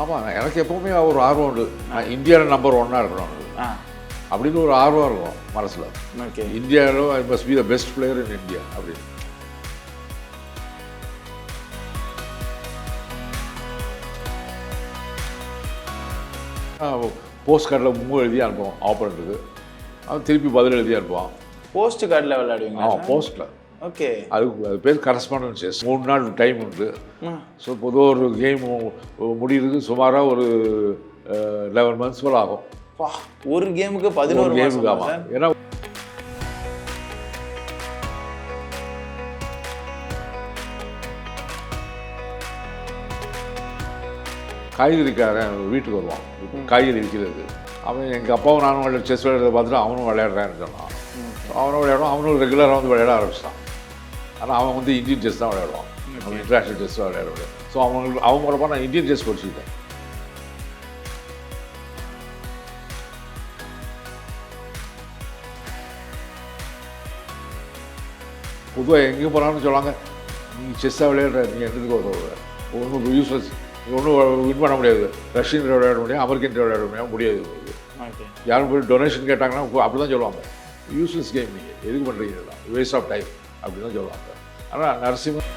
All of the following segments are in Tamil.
ஆமாம், எனக்கு எப்போவுமே ஒரு ஆர்வம் உண்டு. நான் இந்தியாவில் நம்பர் 1 இருக்கணும் அப்படின்னு ஒரு ஆர்வம் இருக்கும் மனசில். ஓகே, இந்தியாவில் I must be the best player in India அப்படின்னு. போஸ்ட் கார்டில் எழுதி அனுப்புவோம் ஆப்பரண்ட்டுக்கு, அவன் திருப்பி பதில் எழுதி அனுப்புவான். போஸ்ட் கார்டில் விளையாடுவீங்க? போஸ்ட்டில். ஓகே, அது பேர் கரஸ்பாண்டன்ஸ் செஸ். 3 நாள் டைம் உண்டு. ஸோ பொதுவாக ஒரு கேம் முடிகிறதுக்கு சுமாராக ஒரு 11 months போல் ஆகும். ஒரு கேமுக்கு 11 கேமுக்கு. ஆமாம், ஏன்னா காய்கறிக்காரன் வீட்டுக்கு வருவான், காய்கறி விற்கிறது. அவன் எங்கள் அப்பாவும் நானும் செஸ் விளையாடுறத பார்த்துட்டு அவனும் விளையாடுறான்னு சொன்னான். அவனும் விளையாடுவான், அவனும் ரெகுலராக வந்து விளையாட ஆரம்பிச்சிட்டான். ஆனால் அவன் வந்து இந்தியன் செஸ் தான் விளையாடுவான், இன்டர்நேஷ்னல் செஸ் தான் விளையாடுவான். ஸோ அவங்க மூலமாக நான் இந்தியன் செஸ் படிச்சுக்கிட்டேன். பொதுவாக எங்கே போனாலும் சொல்லுவாங்க, நீங்கள் செஸ்ஸாக விளையாடுற, நீங்கள் எடுத்துக்கோ, ஒன்றும் யூஸ்லெஸ், ஒன்றும் வின் பண்ண முடியாது. ரஷ்யன் விளையாட முடியும், அமெரிக்கன் விளையாட முடியாது. யாரும் போய் டொனேஷன் கேட்டாங்கன்னா அப்படி தான் சொல்லுவாங்க, யூஸ்லெஸ் கேம், நீங்கள் எதுக்கு பண்ணுறீங்க, இதெல்லாம் வேஸ்ட் ஆஃப் டைம் அப்படி தான் சொல்லுவாங்க. ஆனால் நரசிம்மன்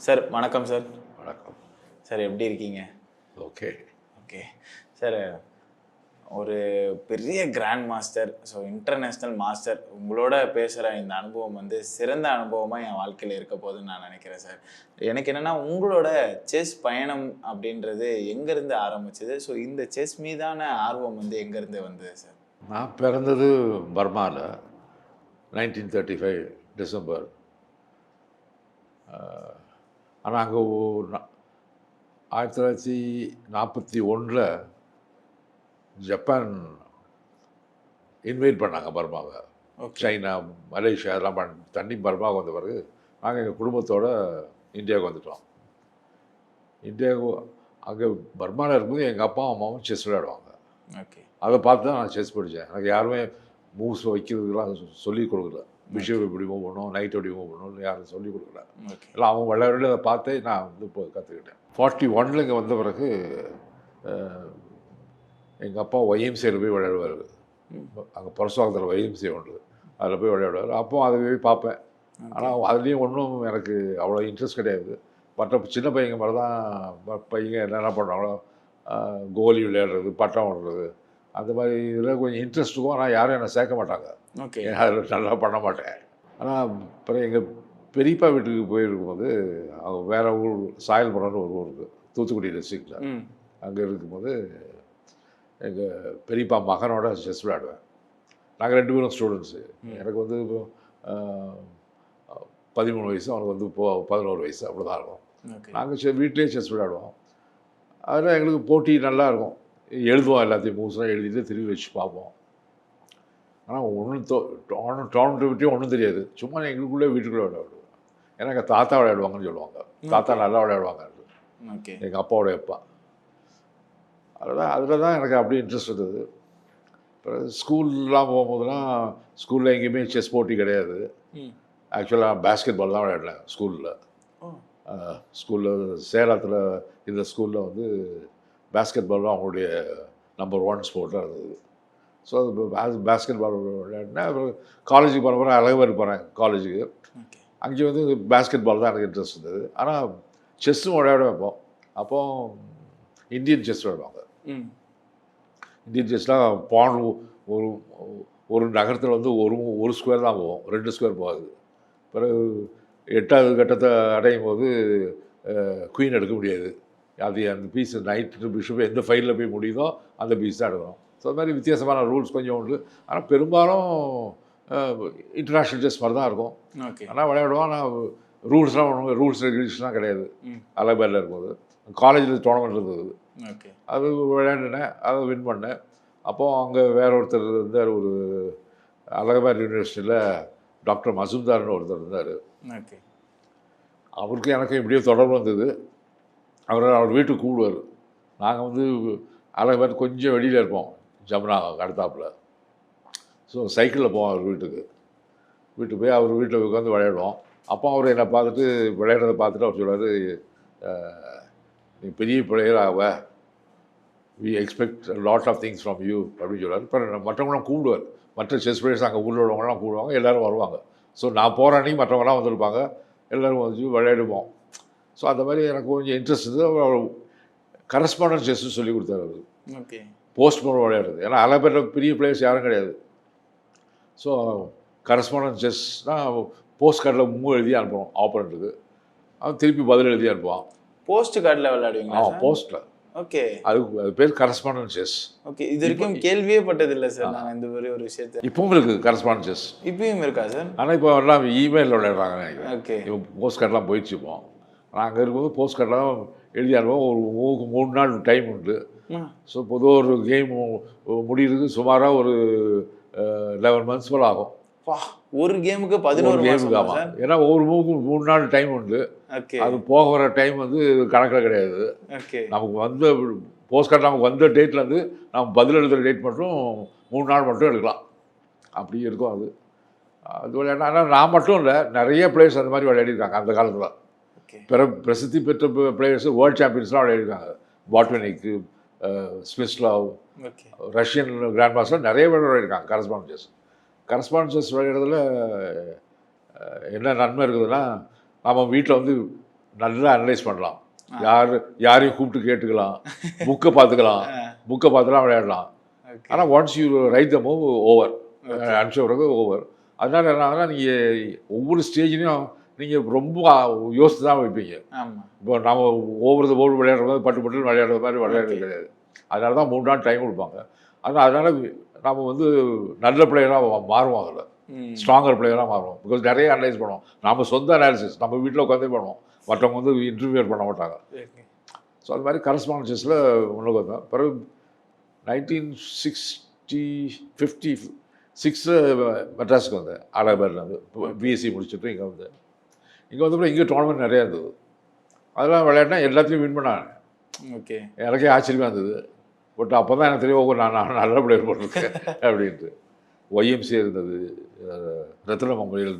சார், வணக்கம் சார். வணக்கம் சார், எப்படி இருக்கீங்க? ஓகே ஓகே சார், ஒரு பெரிய grandmaster, so international master, உங்களோட பேசுகிற இந்த அனுபவம் வந்து சிறந்த அனுபவமாக என் வாழ்க்கையில் இருக்க போதுன்னு நான் நினைக்கிறேன் சார். எனக்கு என்னென்னா, உங்களோட செஸ் பயணம் அப்படின்றது எங்கேருந்து ஆரம்பிச்சது? ஸோ இந்த செஸ் மீதான ஆர்வம் வந்து எங்கேருந்து வந்தது சார்? நான் பிறந்தது பர்மாவில் 1935 டிசம்பர். ஆனால் அங்கே 1941 ஜப்பான் இன்வைட் பண்ணாங்க பர்மாவை. சைனா, மலேசியா அதெல்லாம் தண்ணி பர்மாவுக்கு வந்த பிறகு நாங்கள் எங்கள் குடும்பத்தோடு இந்தியாவுக்கு வந்துட்டோம். இந்தியாவுக்கு அங்கே பர்மாவில் இருக்கும்போது எங்கள் அப்பாவும் அம்மாவும் செஸ் விளையாடுவாங்க. ஓகே, அதை பார்த்து தான் நான் செஸ் படித்தேன். எனக்கு யாருமே மூவ்ஸ் வைக்கிறதுக்கெல்லாம் சொல்லிக் கொடுக்கல. பிஷப் எப்படி மூவ் பண்ணணும், நைட் எப்படி மூவ் பண்ணணும்னு யாரும் சொல்லிக் கொடுக்கல. எல்லாம் அவங்க விளையாட அதை பார்த்தே நான் வந்து இப்போ கற்றுக்கிட்டேன். 41 இங்கே வந்த பிறகு எங்கள் அப்பா ஒய்எம்சியில் போய் விளையாடுவார். அங்கே பரசுவாக்கத்தில் ஒய்எம்சி ஒன்று, அதில் போய் விளையாடுவார். அப்போ அதை போய் பார்ப்பேன். ஆனால் அதுலேயும் ஒன்றும் எனக்கு அவ்வளோ இன்ட்ரெஸ்ட் கிடையாது. மற்ற சின்ன பையங்க மாதிரி தான் பையங்க என்னென்ன பண்ணுறாங்களோ, கோலி விளையாடுறது, பட்டம் விடுறது, அந்த மாதிரி இதில் கொஞ்சம் இன்ட்ரெஸ்ட் இருக்கும். ஆனால் யாரும் என்னை சேர்க்க மாட்டாங்க. ஓகே, அதில் நல்லா பண்ண மாட்டேன். ஆனால் அப்புறம் எங்கள் பெரியப்பா வீட்டுக்கு போயிருக்கும்போது, அவங்க வேறு ஊர் சாயல்புரம்னு ஒரு ஊருக்கு, தூத்துக்குடி டிஸ்ட்ரிக்டில், அங்கே இருக்கும்போது எங்கள் பெரியப்பா மகனோட செஸ் விளையாடுவேன். நாங்கள் 2 பேரும் ஸ்டூடெண்ட்ஸு. எனக்கு வந்து 13 வயசு, அவனுக்கு வந்து 11 வயசு, அப்படி தான் இருக்கும். நாங்கள் வீட்டிலே செஸ் விளையாடுவோம். அதில் எங்களுக்கு போட்டி நல்லா இருக்கும். எழுதுவோம், எல்லாத்தையும் மூவ்ஸ்லாம் எழுதிட்டு திரும்பி வச்சு பார்ப்போம். ஆனால் ஒன்றும் டோர்னமெண்ட் பற்றி ஒன்றும் தெரியாது. சும்மா எங்களுக்குள்ளே வீட்டுக்குள்ளே விளையாடுவோம். ஏன்னா எங்கள் தாத்தா விளையாடுவாங்கன்னு சொல்லுவாங்க. தாத்தா நல்லா விளையாடுவாங்க. ஓகே, எங்கள் அப்பாவோட அப்பா. அதில் தான் எனக்கு அப்படியே இன்ட்ரெஸ்ட் இருந்தது. அப்புறம் ஸ்கூல்லாம் போகும்போதுலாம் ஸ்கூலில் எங்கேயுமே செஸ் போட்டி கிடையாது. ஆக்சுவலாக பேஸ்கெட் பால் தான் விளையாடலாம் ஸ்கூலில். ஸ்கூலில் சேலத்தில் இந்த ஸ்கூலில் வந்து பேஸ்கெட் பால் தான் அவங்களுடைய நம்பர் 1 ஸ்போர்ட்டாக இருந்தது. ஸோ அது பேஸ்கெட் பால் விளையாடினேன். அப்புறம் காலேஜுக்கு போன பிறகு அழகர் போகிறேன் காலேஜுக்கு. அங்கே வந்து பேஸ்கெட் பால் தான் எனக்கு இன்ட்ரெஸ்ட் இருந்தது. ஆனால் செஸ்ஸும் விளையாட வைப்போம். அப்போது இந்தியன் செஸ் விளையாடுவாங்க. இந்தியன் செஸ்லாம் பான் ஒரு நகரத்தில் வந்து ஒரு ஸ்கொயர் தான் போவோம், 2 ஸ்கொயர் போகாது. பிறகு 8வது கட்டத்தை அடையும் போது குயின் எடுக்க முடியாது. அது அந்த பீஸ் நைட்டு பிஷப் எந்த ஃபைலில் போய் முடியுதோ அந்த பீஸ் தான் எடுக்கணும். ஸோ அது மாதிரி வித்தியாசமான ரூல்ஸ் கொஞ்சம் உண்டு. ஆனால் பெரும்பாலும் இன்டர்நேஷ்னல் செஸ் மாதிரி தான் இருக்கும். ஆனால் விளையாடுவோம். ஆனால் ரூல்ஸ்லாம் ஒன்று, ரூல்ஸ் ரெகுலேஷன்லாம் கிடையாது. அலபேரில் இருக்கும்போது காலேஜில் டோர்னமெண்ட் இருந்தது. அது விளையாடினேன், அதை வின் பண்ணேன். அப்போது அங்கே வேற ஒருத்தர் இருந்தார், ஒரு அலகாபாத் யூனிவர்சிட்டியில் டாக்டர் மசூம்தார்னு ஒருத்தர் இருந்தார். அவருக்கு எனக்கும் இப்படியே தொடர்பு வந்தது. அவர் வீட்டுக்கு கூப்பிடுவார். நாங்கள் வந்து அழகு கொஞ்சம் வெளியில் இருப்போம், ஜமுனா அடுத்தாப்புல. ஸோ சைக்கிளில் போவோம் அவர் வீட்டுக்கு போய் அவர் வீட்டில் உட்காந்து விளையாடுவோம். அப்போ அவர் என்னை பார்த்துட்டு விளையாடுறத பார்த்துட்டு அவர் சொல்லுவார், நீ பெரிய பிளேயர் ஆவ, we expect lot of things from you அப்படின்னு சொல்லுவார். இப்போ மற்றவங்களாம் கூப்பிடுவார், மற்ற செஸ் பிளேயர்ஸ் அங்கே ஊரில் உள்ளவங்களாம் கூப்பிடுவாங்க, எல்லோரும் வருவாங்க. ஸோ நான் போகிற அன்றைக்கி மற்றவங்களாம் வந்திருப்பாங்க, எல்லோரும் வந்து விளையாடுவோம். ஸோ அந்த மாதிரி எனக்கு கொஞ்சம் இன்ட்ரெஸ்ட் இருந்தது. அவர் கரஸ்பாண்டன்ட் செஸ்ஸு சொல்லி கொடுத்தாரு அவர். ஓகே. போஸ்ட் மூலம் விளையாடுறது, ஏன்னா அதில் பேர் பெரிய பிளேயர்ஸ் யாரும் கிடையாது. ஸோ கரஸ்பாண்டன்ட் செஸ்னால் போஸ்ட் கார்டில் எழுதி அனுப்புவோம் ஆப்பரண்ட்டுக்கு, அவன் திருப்பி பதில் எழுதி அனுப்புவான். போஸ்ட் கார்டில் விளையாடுவீங்களா? போஸ்ட்டில். ஓகே. அது பேர் கரஸ்பாண்டன்ட் செஸ். ஓகே. இது வரைக்கும் கேள்வியே பட்டதில்லை சார் நான் இந்த மாதிரி ஒரு விஷயத்தை. இப்பவும் இருக்குது கரஸ்பாண்டன்ட் செஸ். இப்பயும் இருக்கா சார்? ஆனால் இப்போ எல்லாம் இமெயிலில் விளையாடுறாங்க நினைக்கிறேன். ஓகே. இப்போ போஸ்ட் கார்டெலாம் போயிடுச்சு. இப்போ நாங்கள் இருக்கும்போது போஸ்ட் கார்டெலாம் எழுதி அனுப்புவோம். ஒரு 3 நாள் டைம் உண்டு. ஸோ பொதுவாக ஒரு கேம் முடிகிறதுக்கு சுமாராக ஒரு 11 months போல் ஆகும். ஒரு கேமுக்கு 11 கேமுக்கு ஆமாம். ஏன்னா ஒவ்வொரு மூவுக்கு 3 நாள் டைம் உண்டு. அது போக வர டைம் வந்து கணக்கில் கிடையாது. நமக்கு வந்த போஸ்ட் கார்டு நமக்கு வந்த டேட்லேருந்து நம்ம பதில் எழுதுகிற டேட் மட்டும் 3 நாள் மட்டும் எடுக்கலாம். அப்படி இருக்கும் அது. அது விளையாட. ஆனால் நான் மட்டும் இல்லை, நிறைய பிளேயர்ஸ் அந்த மாதிரி விளையாடிருக்காங்க அந்த காலத்தில். பிரசித்தி பெற்ற பிளேயர்ஸ், வேர்ல்டு சாம்பியன்ஸ்லாம் விளையாடிருக்காங்க. பாட்வினிக்கு, ஸ்மிஸ்லாவ், ரஷ்யன் கிராண்ட் மாஸ்டர் நிறைய பேர் விளையாடிருக்காங்க கரஸ்பாண்டன்ட் செஸ் விளையாடுறதுல என்ன நன்மை இருக்குதுன்னா, நம்ம வீட்டில் வந்து நல்லா அனலைஸ் பண்ணலாம், யாரையும் கூப்பிட்டு கேட்டுக்கலாம், புக்கை பார்த்துலாம் விளையாடலாம். ஆனால் once you write the move over, அனுப்பிச்ச பிறகு ஓவர். அதனால் என்ன ஆகுதுன்னா, நீங்கள் ஒவ்வொரு ஸ்டேஜ்லையும் நீங்கள் ரொம்ப யோசித்து தான் வைப்பீங்க. இப்போ நம்ம ஓவர் த போர்டு விளையாடுறது பட்டு விளையாடுறது மாதிரி விளையாடுறது கிடையாது. அதனால தான் 3 நாள் டைம் கொடுப்பாங்க. அதனால் நம்ம வந்து நல்ல பிளேயராக மாறுவோம், அதில் ஸ்ட்ராங்கர் பிளேயராக மாறுவோம். பிகாஸ் நிறைய அனலைஸ் பண்ணுவோம், நம்ம சொந்த அனாலிசிஸ் நம்ம வீட்டில் உட்காந்தே பண்ணுவோம், மற்றவங்க வந்து இன்டர்வியூர் பண்ண மாட்டாங்க. ஸோ அது மாதிரி கரஸ்பாண்டன்ட் செஸ்ஸில் முன்னுக்கு வந்தேன். பிறகு 1956 மெட்ராஸுக்கு வந்தேன். அலகாபாத்லேருந்து பிஎஸ்சி முடிச்சுட்டு இங்கே வந்தேன். இங்கே வந்தப்பறம் இங்கே டோர்னமெண்ட் நிறையா இருந்தது. அதெல்லாம் விளையாடினா எல்லாத்துலேயும் வின் பண்ணாங்க. ஓகே. எனக்கே ஆச்சரியமாக இருந்தது. பட் அப்போ தான் எனக்கு தெரியும், நான் நல்ல பிளேயர் போட்டிருக்கேன் அப்படின்ட்டு. ஒய்எம்சி இருந்தது, ரத்ன மெமோரியல்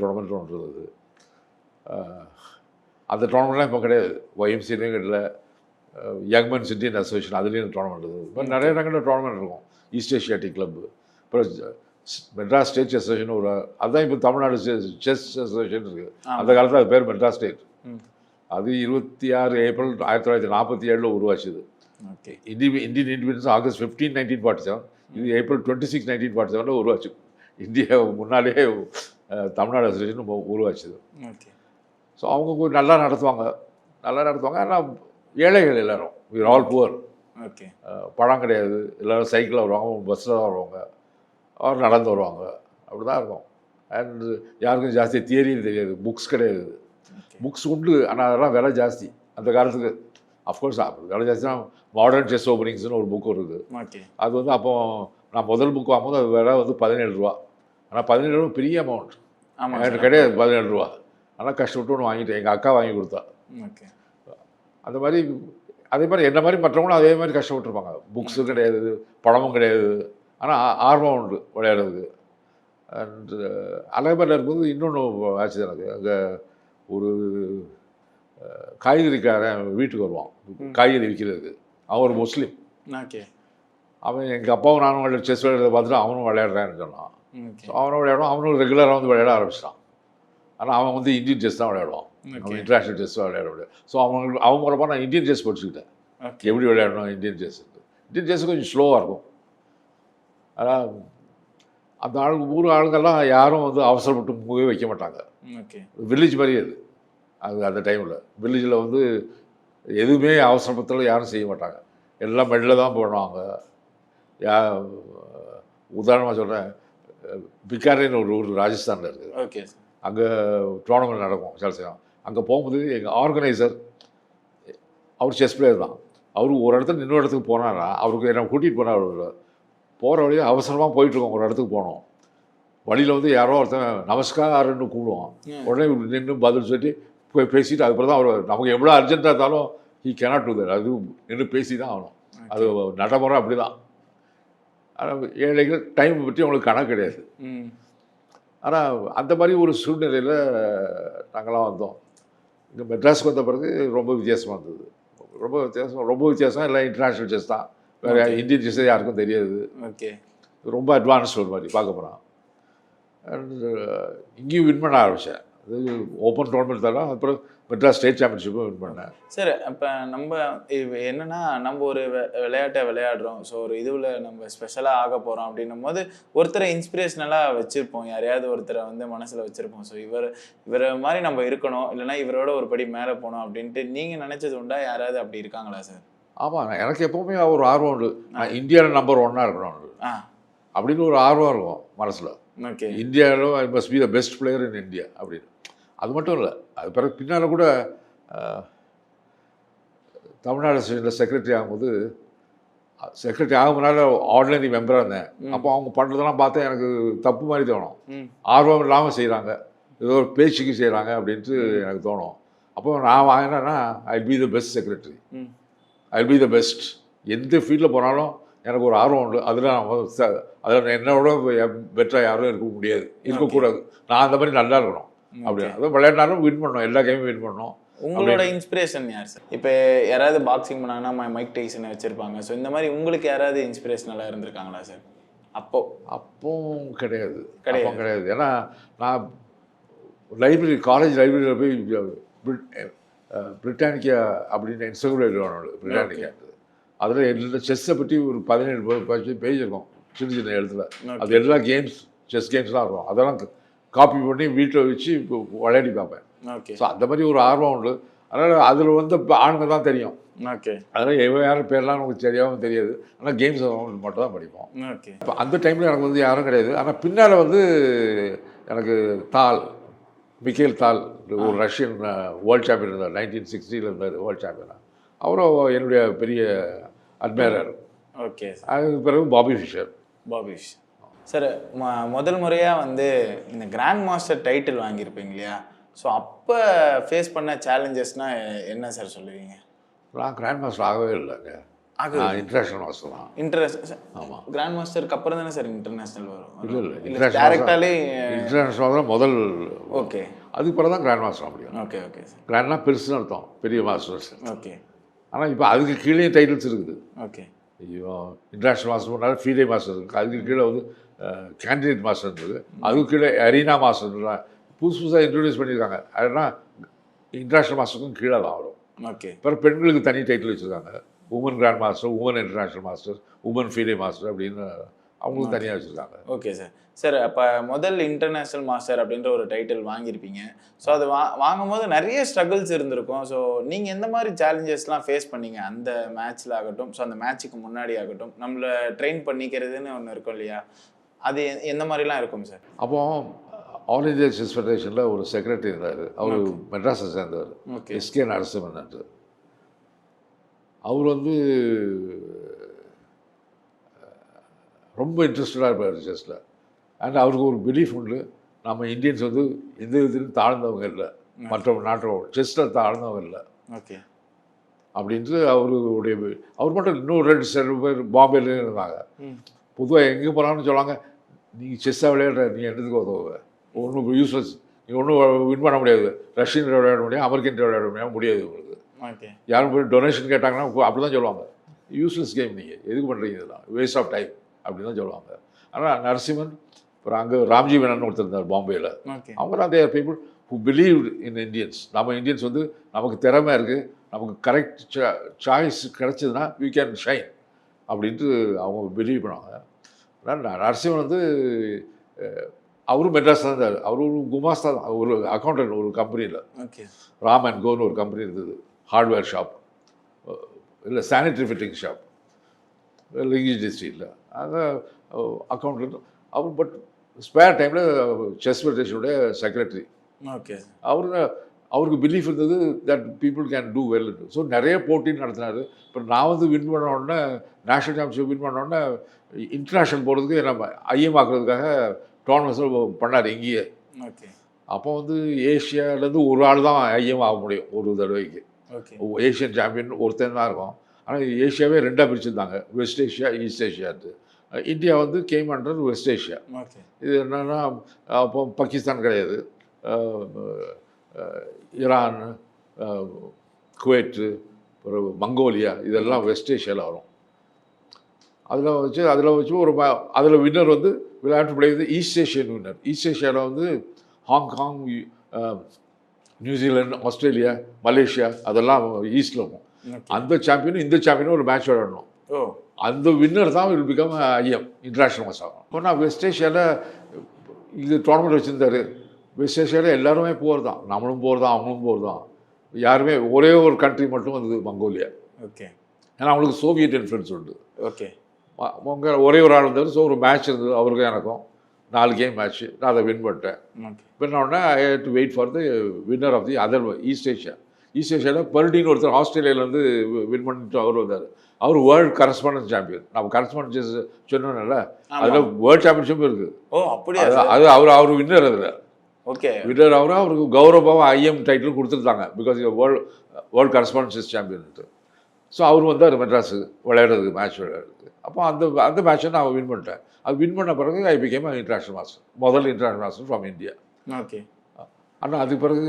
டோர்னமெண்ட் ஒன்று இருந்தது. அந்த டோர்னமெண்ட்லாம் இப்போ கிடையாது. ஒய்எம்சிலையும் கிடையாது, யங்மென்ஸ் இந்தியன் அசோசியேஷன் அதுலேயும் டோர்னமெண்ட் இருந்தது. இப்போ நிறைய இடங்களில் டோர்னமெண்ட் இருக்கும். ஈஸ்ட் ஏஷியாட்டிக் கிளப்பு, அப்புறம் மெட்ராஸ் ஸ்டேட் அசோசியேஷன் ஒரு, அதுதான் இப்போ தமிழ்நாடு செஸ் அசோசியேஷன் இருக்குது. அந்த காலத்தில் அது பேர் மெட்ராஸ் ஸ்டேட். அது 26 ஏப்ரல் 1947 உருவாச்சுது. ஓகே. Indian independence August 15, 1947. இது April 26, 1947 உருவாச்சு. இந்தியா முன்னாலே தமிழ்நாடு அசோசியேஷன் உருவாச்சுது. ஓகே. ஸோ அவங்க நல்லா நடத்துவாங்க. ஆனால் ஏழைகள் எல்லோரும், வி ஆல் புவர். ஓகே. பணம் கிடையாது, எல்லோரும் சைக்கிளில் வருவாங்க, பஸ்ஸில் தான் வருவாங்க, அவர் நடந்து வருவாங்க, அப்படி தான் இருக்கும். அண்ட் யாருக்கும் ஜாஸ்தி தியரியும் தெரியாது, புக்ஸ் கிடையாது. புக்ஸ் உண்டு, ஆனால் அதெல்லாம் விலை ஜாஸ்தி அந்த காலத்துக்கு. அஃப்கோர்ஸ் விலை ஜாஸ்தினா மாடர்ன் செஸ் ஓப்பனிங்ஸ்னு ஒரு புக்கு இருக்குது. அது வந்து அப்போ நான் முதல் புக் வாங்கும்போது அது விலை வந்து 17 ரூபா. ஆனால் 17 ரூபா பெரிய அமௌண்ட். எனக்கு கிடையாது 17 ரூபா. ஆனால் கஷ்டப்பட்டு ஒன்று வாங்கிட்டேன், எங்கள் அக்கா வாங்கி கொடுத்தா. ஓகே. அந்த மாதிரி அதே மாதிரி என்ன மாதிரி மற்றவங்களும் அதே மாதிரி கஷ்டப்பட்டுருப்பாங்க. புக்ஸும் கிடையாது, பணமும் கிடையாது, ஆனால் ஆர்வம் உண்டு விளையாடுறதுக்கு. அண்ட் அலகாபாத்தில் இருக்கும்போது இன்னொன்று ஆச்சு எனக்கு. அங்கே ஒரு காய்கறிக்காரன் வீட்டுக்கு வருவான், காய்கறி விற்கிறதுக்கு. அவன் ஒரு முஸ்லீம். ஓகே. அவன் எங்கள் அப்பாவும் நானும் செஸ் விளையாடுறத பார்த்துட்டு அவனும் விளையாடுறான்னு சொன்னான். ஸோ அவனும் விளையாடுவான், அவனும் ரெகுலராக வந்து விளையாட ஆரம்பிச்சிட்டான். ஆனால் அவன் வந்து இந்தியன் செஸ் தான் விளையாடுவான், இன்டர்நேஷ்னல் செஸ் தான் விளையாட முடியாது. ஸோ அவன் மூலமாக நான் இந்தியன் செஸ் படிச்சுக்கிட்டேன், எப்படி விளையாடணும் இந்தியன் செஸ். இந்தியன் செஸ் கொஞ்சம் ஸ்லோவாக இருக்கும். ஆனால் அந்த ஊர் ஆளுங்கள்லாம் யாரும் வந்து அவசரப்பட்டு மூவே வைக்க மாட்டாங்க. வில்லேஜ் மாதிரி அது அந்த டைமில் வில்லேஜில் வந்து எதுவுமே அவசரப்பத்தில் யாரும் செய்ய மாட்டாங்க, எல்லாம் மெல்ல தான் பண்ணுவாங்க. உதாரணமாக சொல்கிறேன், பிக்காரின்னு ஒரு ஊர் ராஜஸ்தானில் இருக்குது. ஓகே. அங்கே டோர்னமெண்ட் நடக்கும் சில சமயம். அங்கே போகும்போது எங்கள் ஆர்கனைசர் அவர் செஸ் பிளேயர் தான். அவர் ஒரு இடத்துல இன்னொரு இடத்துக்கு போனாரா, அவருக்கு என்ன கூட்டிகிட்டு போனார். போகிற வழியாக அவசரமாக போயிட்டுருக்கோம், ஒரு இடத்துக்கு போனோம். வழியில் வந்து யாரோ ஒருத்தன் நமஸ்காரன்னு கூடுவான். உடனே நின்று பதில் சொல்லி போய் பேசிட்டு அதுக்கப்புறம் தான் அவர் நமக்கு எவ்வளோ அர்ஜென்ட்டாக இருந்தாலும் ஹீ கேனாட் டூ தட். அது நின்று பேசி தான் ஆகணும். அது நடைமுறை அப்படி தான். ஆனால் ஏழைகள் டைம் பற்றி அவங்களுக்கு கணக்கு கிடையாது. ஆனால் அந்த மாதிரி ஒரு சூழ்நிலையில் நாங்களாம் வந்தோம். இங்கே மெட்ராஸுக்கு வந்த பிறகு ரொம்ப வித்தியாசமாக இருந்தது. ரொம்ப வித்தியாசம் எல்லாம் இன்டர்நேஷ்னல் செஸ் தான். வேறு இந்தியன் செஸ்ஸே யாருக்கும் தெரியாது. ஓகே, ரொம்ப அட்வான்ஸ் ஒரு மாதிரி பார்க்க போகிறான். அண்ட் இங்கேயும் வின் பண்ண ஆரம்பித்தேன். அது ஓப்பன் டோர்னமெண்ட் தரலாம். அப்புறம் மெட்ராஸ் ஸ்டேட் சாம்பியன்ஷிப்பும் வின் பண்ணேன். சார் இப்போ நம்ம என்னன்னா நம்ம ஒரு விளையாட்டை விளையாடுறோம். ஸோ ஒரு இதுவில் நம்ம ஸ்பெஷலாக ஆக போகிறோம் அப்படின்னும் போது ஒருத்தரை இன்ஸ்பிரேஷனலாக வச்சுருப்போம். யாரையாவது ஒருத்தரை வந்து மனசில் வச்சுருப்போம். ஸோ இவரை மாதிரி நம்ம இருக்கணும், இல்லைனா இவரோட ஒரு படி மேலே போகணும் அப்படின்ட்டு நீங்கள் நினச்சது உண்டா? யாராவது அப்படி இருக்காங்களா சார்? ஆமாம், எனக்கு எப்போவுமே ஒரு ஆர்வம் உண்டு. நான் இந்தியாவில் நம்பர் 1 இருக்கணும் அப்படின்னு ஒரு ஆர்வம் இருக்கும் மனசில். ஓகே, இந்தியாவில் I must be the best player in India அப்படின்னு. அது மட்டும் இல்லை, அது பிறகு பின்னால் கூட தமிழ்நாடு செக்ரட்டரி ஆகும்போது செக்ரட்டரி ஆகும்போது ஆர்டினரி மெம்பராக இருந்தேன். அப்போ அவங்க பண்ணுறதெல்லாம் பார்த்தா எனக்கு தப்பு மாதிரி தோணும். ஆர்வம் இல்லாமல் செய்கிறாங்க, ஏதோ ஒரு பேச்சுக்கு செய்கிறாங்க அப்படின்ட்டு எனக்கு தோணும். அப்போ நான் வாங்கினேன்னா I be the best secretary, I be the best. எந்த ஃபீல்டில் போனாலும் எனக்கு ஒரு ஆர்வம் உண்டு. அதில் என்னோட பெட்டராக யாரும் இருக்க முடியாது, இருக்கக்கூடாது. நான் அந்த மாதிரி நல்லா இருக்கணும் அப்படின்னு. அதுவும் விளையாடினாலும் வின் பண்ணணும், எல்லா கேமும் வின் பண்ணணும். உங்களோட இன்ஸ்பிரேஷன் யார் சார்? இப்போ யாராவது பாக்ஸிங் பண்ணாங்கன்னா மைக் டைசனை வச்சுருப்பாங்க. ஸோ இந்த மாதிரி உங்களுக்கு யாராவது இன்ஸ்பிரேஷனலாக இருந்திருக்காங்களா சார்? அப்போவும் கிடையாது. ஏன்னா நான் லைப்ரரி, காலேஜ் லைப்ரரியில் போய் பிரிட்டானிக்கா அப்படின்னு என்சைக்ளோபீடியா பிரிட்டானிக்கா, அதில் எல்லா செஸ்ஸை பற்றி ஒரு 17 பேஜ் இருக்கும் சின்ன சின்ன இடத்துல. அது எல்லா கேம்ஸ், செஸ் கேம்ஸ்லாம் இருக்கும். அதெல்லாம் காப்பி பண்ணி வீட்டில் வச்சு இப்போ விளையாடி பார்ப்பேன். ஓகே, ஸோ அந்த மாதிரி ஒரு ஆர்வம் உண்டு. அதனால் அதில் வந்து ஆளுங்க தான் தெரியும். ஓகே, அதனால் யாரும் பேர்லாம் நமக்கு தெரியாமல் தெரியாது. ஆனால் கேம்ஸ் மட்டும் தான் படிப்போம். ஓகே, இப்போ அந்த டைமில் எனக்கு வந்து யாரும் கிடையாது. ஆனால் பின்னால் வந்து எனக்கு மிக்கேல் தால், ஒரு ரஷ்யன் வேர்ல்டு சாம்பியன் இருந்தார், 1960 இருந்தார் வேர்ல்டு சாம்பியனாக. அவரும் என்னுடைய பெரிய அட்மைரர். ஓகே, அதுக்கு பிறகு பாபி ஃபிஷர். சார் முதல் முறையாக வந்து இந்த கிராண்ட் மாஸ்டர் டைட்டில் வாங்கியிருப்பீங்க இல்லையா? ஸோ அப்போ ஃபேஸ் பண்ண சேலஞ்சஸ்னால் என்ன சார் சொல்லுவீங்க? நான் கிராண்ட் மாஸ்டர் ஆகவே இல்லைங்க. இன்டர்நேஷ்னல் மாஸ்டர் தான். ஆமாம், கிராண்ட் மாஸ்டருக்கு அப்புறம் தானே சார் இன்டர்நேஷ்னல் வரும்? இல்லை, டேரக்டாலே இன்டர்நேஷ்னல் தான் முதல். ஓகே, அதுக்கு பிறகு தான் கிராண்ட் மாஸ்டர் முடியும். Okay, okay sir. கிராண்ட்னா பெருசுன்னு அர்த்தம், பெரிய மாஸ்டர்ஸ். ஓகே, ஆனால் இப்போ அதுக்கு கீழே டைட்டில்ஸ் இருக்குது. ஓகே, ஐயோ, இன்டர்நேஷ்னல் மாஸ்டர் பண்ணாலும் ஃபீடே மாஸ்டர் இருக்குது. அதுக்கு கீழே வந்து கேண்டிடேட் மாஸ்டர் இருக்குது. அதுக்கு கீழே அரீனா மாஸ்டர்லாம் புதுசாக இன்ட்ரடியூஸ் பண்ணியிருக்காங்க. அதுனா இன்டர்நேஷ்னல் மாஸ்டருக்கும் கீழே தான் வரும். ஓகே, அப்புறம் பெண்களுக்கு தனி டைட்டில் வச்சுருக்காங்க. Woman grandmaster, woman international master, woman FIDE master அப்படின்னு அவங்களும் தனியாக வச்சுருக்காங்க. Okay sir. சார் அப்போ முதல் இன்டர்நேஷ்னல் மாஸ்டர் அப்படின்ற ஒரு டைட்டில் வாங்கியிருப்பீங்க. ஸோ அது வாங்கும்போது நிறைய ஸ்ட்ரகிள்ஸ் இருந்திருக்கும். ஸோ நீங்கள் எந்த மாதிரி சேலஞ்சஸ்லாம் ஃபேஸ் பண்ணீங்க அந்த மேட்ச்சில் ஆகட்டும், ஸோ அந்த மேட்ச்சுக்கு முன்னாடி ஆகட்டும், நம்மளை ட்ரெயின் பண்ணிக்கிறதுன்னு ஒன்று இருக்கும் இல்லையா? அது எந்த மாதிரிலாம் இருக்கும் சார்? அப்போது ஆல் இந்தியா செஸ் ஃபெடரேஷனில் ஒரு செக்ரட்டரி இருந்தார். அவர் மெட்ராஸை சேர்ந்தவர், எஸ்கே நரசிம்மன். அவர் வந்து ரொம்ப இன்ட்ரெஸ்டடாக இருப்பார் செஸ்ஸில். அண்ட் அவருக்கு ஒரு பிலீஃப் உண்டு, நம்ம இந்தியன்ஸ் வந்து எந்த விதத்துலையும் தாழ்ந்தவங்க இல்லை, மற்ற நாட்டோட செஸ்ஸில் தாழ்ந்தவங்க இல்லை. ஓகே, அப்படின்ட்டு அவர் மட்டும் இன்னும் 2 பேர் பாம்பேல இருந்தாங்க. பொதுவாக எங்கே போனாலும் சொல்லுவாங்க, நீங்கள் செஸ்ஸாக விளையாடுற, நீ என்னதுக்கு உதவுவ, ஒன்றும் யூஸ்லெஸ், நீ ஒன்றும் வின் பண்ண முடியாது, ரஷ்யன் விளையாட முடியாது, அமெரிக்கன் விளையாட முடியாது உங்களுக்கு. ஓகே, யாரும் போய் டொனேஷன் கேட்டாங்கன்னா அப்படி தான் சொல்லுவாங்க, யூஸ்லெஸ் கேம், நீங்கள் எதுக்கு பண்ணுறீங்க, இதெல்லாம் வேஸ்ட் ஆஃப் டைம் அப்படி தான் சொல்லுவாங்க. ஆனால் நரசிம்மன், அப்புறம் அங்கே ராம்ஜி மேனன் ஒருத்தர் இருந்தார் பாம்பேயில். அவங்க தான் there people who believed in Indians. நம்ம இந்தியன்ஸ் வந்து நமக்கு திறமை இருக்குது, நமக்கு கரெக்ட் சாய்ஸ் கிடச்சிதுன்னா வி கேன் ஷைன் அப்படின்ட்டு அவங்க பிலீவ் பண்ணுவாங்க. நரசிம்மன் வந்து அவரும் மெட்ராஸ் தான் இருந்தார். அவர் ஒரு குமாஸ்தா தான், ஒரு அக்கௌண்டன்ட் ஒரு கம்பெனியில். ஓகே, ராம் அண்ட் கோன்னு ஒரு கம்பெனி இருந்தது, ஹார்ட்வேர் ஷாப், இல்லை சானிட்டரி ஃபிட்டிங் ஷாப், லிங்கேஜ் டிஸ்ட்ரிக்டில். அங்கே அக்கௌண்டன்ட் அவர். பட் ஸ்பேர் டைமில் செஸ் ஃபெடரேஷனுடைய செக்ரட்டரி. ஓகே, அவருக்கு பிலீஃப் இருந்தது that people can do well. So நிறைய போட்டி நடத்தினார். இப்போ நான் வந்து வின் பண்ண உடனே, நேஷ்னல் சாம்பியன்ஷிப் வின் பண்ண உடனே இன்டர்நேஷ்னல் போகிறதுக்கு நம்ம ஐஎம் ஆக்குறதுக்காக டோர்னமெண்ட்ஸில் பண்ணார் இங்கேயே. ஓகே அப்போ வந்து ஏஷியாவிலேருந்து ஒரு ஆள் தான் ஐஎம் ஆக முடியும் ஒரு தடவைக்கு. ஓகே ஏஷியன் சாம்பியன் ஒருத்தன் தான் இருக்கும். ஆனால் ஏஷியாவே 2ஆக பிரிச்சுருந்தாங்க, வெஸ்ட் ஏஷியா ஈஸ்ட் ஏஷியாட்டு. இந்தியா வந்து game under west Asia. Okay இது என்னென்னா அப்போ பாகிஸ்தான் கிடையாது, ஈரான், குவைட்டு, அப்புறம் மங்கோலியா, இதெல்லாம் வெஸ்ட் ஏஷியாவில் வரும். அதில் வச்சு ஒரு அதில் வின்னர் வந்து விளையாட்டு பிளே வந்து ஈஸ்ட் ஏஷியன் வின்னர். ஈஸ்ட் ஏஷியாவில் வந்து ஹாங்காங், நியூசிலாந்து, ஆஸ்திரேலியா, மலேசியா, அதெல்லாம் ஈஸ்டில் இருக்கும். அந்த சாம்பியனும் இந்த சாம்பியனும் ஒரு மேட்ச் விளையாடணும். ஓ அந்த வின்னர் தான் வில் பிகம் ஐஎம் இன்டர்நேஷ்னல் மாஸ் ஆகும். இப்போ நான் வெஸ்ட் ஏஷியாவில் இது டோர்னமெண்ட் வச்சுருந்தாரு. வெஸ்ட் ஏஷியாவில் எல்லாருமே போகிறது தான், நம்மளும் போகிறது தான், அவங்களும் போகிறது தான். யாருமே ஒரே ஒரு கண்ட்ரி மட்டும் வந்தது மங்கோலியா. ஓகே ஏன்னா அவங்களுக்கு சோவியட் இன்ஃப்ளூயன்ஸ் உண்டு. ஓகே அவங்க ஒரே ஒரு ஆள் வந்தார். ஸோ ஒரு மேட்ச் இருந்தது அவருக்கும் எனக்கும், 4 கேம் மேட்ச்சு. நான் அதை வின் பண்ணிட்டேன். ஓகே வின் ஆனோடனே I had to wait for the winner of the other East Asia. East ஏஷியாவில் பர்டின்னு ஒருத்தர் ஆஸ்திரேலியாவிலேருந்து வின் பண்ணிட்டு அவர் வந்தார். அவர் வேர்ல்டு கரஸ்பாண்டன்ஸ் சாம்பியன். நம்ம கரஸ்பாண்டன்ஸ் சொன்னோம்ல, அதில் வேர்ல்டு சாம்பியன்ஷிப் இருக்குது. ஓ அப்படியா அது அவர் வின்னர். அதில் ஓகே வின்னர் அவருக்கு கௌரவமாக ஐஎம் டைட்டில் கொடுத்துருந்தாங்க, பிகாஸ் வேர்ல்டு கரஸ்பாண்டன்ஸ் சாம்பியன்ட்டு. ஸோ அவர் வந்தார் மெட்ராஸு விளையாடுறதுக்கு, மேட்ச் விளையாடுறதுக்கு. அப்போ அந்த மேட்ச்சை நான் வின் பண்ணிட்டேன். அது வின் பண்ண பிறகு ஐ பிகேம் இன்டர்நேஷ்னல் மாஸ்டர், முதல் international master from India. Okay ஆனால் அதுக்கு பிறகு